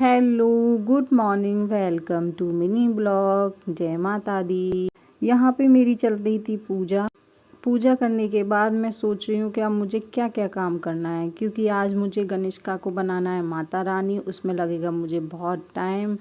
Hello, good morning, welcome to mini blog. जय माता दी। यहाँ पे मेरी चल रही थी पूजा करने के बाद मैं सोच रही हूँ कि अब मुझे क्या क्या काम करना है, क्योंकि आज मुझे गणेशका को बनाना है माता रानी। उसमें लगेगा मुझे बहुत टाइम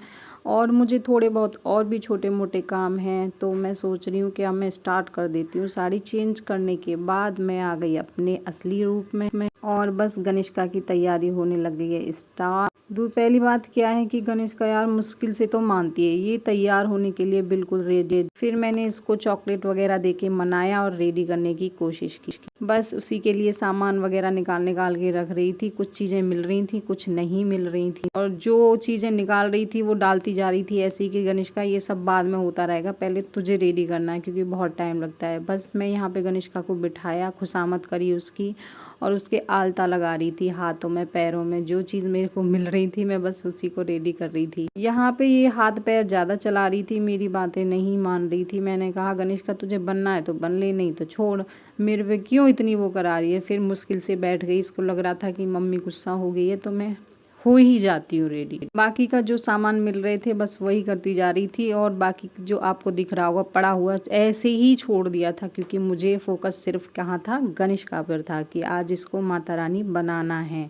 और मुझे थोड़े बहुत और भी छोटे मोटे काम हैं। तो मैं सोच रही हूँ कि अब मैं स्टार्ट कर देती हूँ। साड़ी चेंज करने के बाद मैं आ गई अपने असली रूप में और बस गणेशका की तैयारी होने लग गई है स्टार्ट। पहली बात क्या है कि गणेशका यार मुश्किल से तो मानती है, ये तैयार होने के लिए बिल्कुल रेडी। फिर मैंने इसको चॉकलेट वगैरह देके मनाया और रेडी करने की कोशिश की। बस उसी के लिए सामान वगैरह निकाल के रख रही थी। कुछ चीज़ें मिल रही थी, कुछ नहीं मिल रही थी, और जो चीज़ें निकाल रही थी वो डालती जा रही थी ऐसे ही कि गणेशका ये सब बाद में होता रहेगा, पहले तुझे रेडी करना है क्योंकि बहुत टाइम लगता है। बस मैं यहाँ पे गणेशका को बिठाया, खुशामद करी उसकी और उसके आलता लगा रही थी हाथों में पैरों में। जो चीज़ मेरे को मिल रही थी मैं बस उसी को रेडी कर रही थी। यहाँ पे ये हाथ पैर ज़्यादा चला रही थी, मेरी बातें नहीं मान रही थी। मैंने कहा गणेशका तुझे बनना है तो बन ले, नहीं तो छोड़, मेरे पे क्यों इतनी वो करा रही है। फिर मुश्किल से बैठ गई। इसको लग रहा था कि मम्मी गुस्सा हो गई है तो मैं हो ही जाती हूँ रेडी। बाकी का जो सामान मिल रहे थे बस वही करती जा रही थी, और बाकी जो आपको दिख रहा होगा पड़ा हुआ ऐसे ही छोड़ दिया था, क्योंकि मुझे फोकस सिर्फ कहाँ था, गणेशका पर था कि आज इसको माता रानी बनाना है।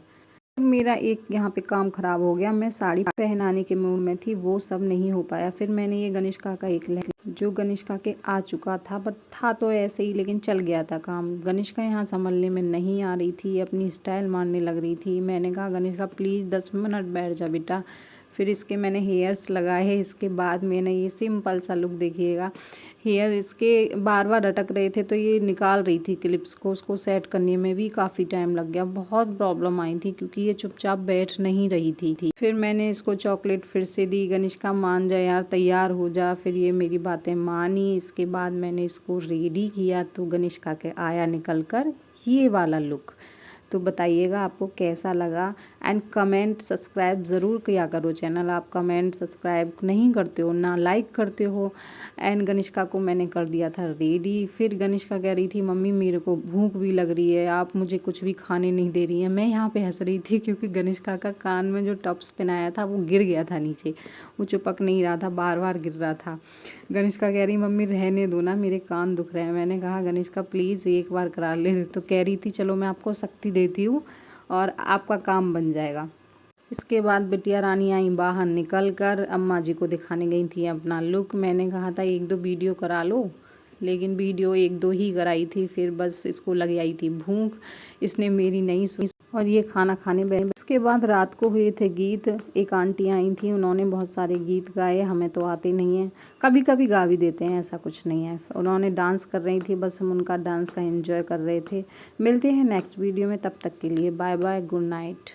मेरा एक यहाँ पे काम खराब हो गया। मैं साड़ी पहनाने के मूड में थी, वो सब नहीं हो पाया। फिर मैंने ये गणेशका का एक लहंगा जो गणेशका के आ चुका था, बट था तो ऐसे ही, लेकिन चल गया था काम। गणेशका यहाँ संभलने में नहीं आ रही थी, अपनी स्टाइल मारने लग रही थी। मैंने कहा गणेशका प्लीज़ 10 मिनट बैठ जा बेटा। फिर इसके मैंने हेयर्स लगाए हैं। इसके बाद मैंने ये सिंपल सा लुक देखिएगा। हेयर इसके बार बार अटक रहे थे तो ये निकाल रही थी क्लिप्स को, उसको सेट करने में भी काफ़ी टाइम लग गया। बहुत प्रॉब्लम आई थी क्योंकि ये चुपचाप बैठ नहीं रही थी। फिर मैंने इसको चॉकलेट फिर से दी, गणेशका मान जा यार, तैयार हो जा। फिर ये मेरी बातें मानी। इसके बाद मैंने इसको रेडी किया तो गणेशका के आया निकल कर ये वाला लुक। तो बताइएगा आपको कैसा लगा, एंड कमेंट सब्सक्राइब ज़रूर किया करो चैनल। आप कमेंट सब्सक्राइब नहीं करते हो, ना लाइक करते हो। एंड गणेशका को मैंने कर दिया था रेडी। फिर गणेशका कह रही थी मम्मी मेरे को भूख भी लग रही है, आप मुझे कुछ भी खाने नहीं दे रही हैं। मैं यहाँ पे हंस रही थी क्योंकि गणेशका का कान में जो टॉप्स पहनाया था वो गिर गया था नीचे, वो चिपक नहीं रहा था, बार बार गिर रहा था। गणेशका कह रही मम्मी रहने दो ना, मेरे कान दुख रहे हैं। मैंने कहा गणेशका प्लीज़ एक बार करा ले। तो कह रही थी चलो मैं आपको शक्ति देती हूँ और आपका काम बन जाएगा। इसके बाद बिटिया रानी आई बाहर निकल कर, अम्मा जी को दिखाने गई थी अपना लुक। मैंने कहा था 1-2 वीडियो करा लो, लेकिन वीडियो 1-2 ही कराई थी। फिर बस इसको लग आई थी भूख, इसने मेरी नहीं सुनी और ये खाना खाने बैठी। इसके बाद रात को हुए थे गीत। एक आंटी आई थी, उन्होंने बहुत सारे गीत गाए, हमें तो आते नहीं हैं, कभी कभी गा भी देते हैं, ऐसा कुछ नहीं है। उन्होंने डांस कर रही थी, बस हम उनका डांस का एंजॉय कर रहे थे। मिलते हैं नेक्स्ट वीडियो में, तब तक के लिए बाय बाय, गुड नाइट।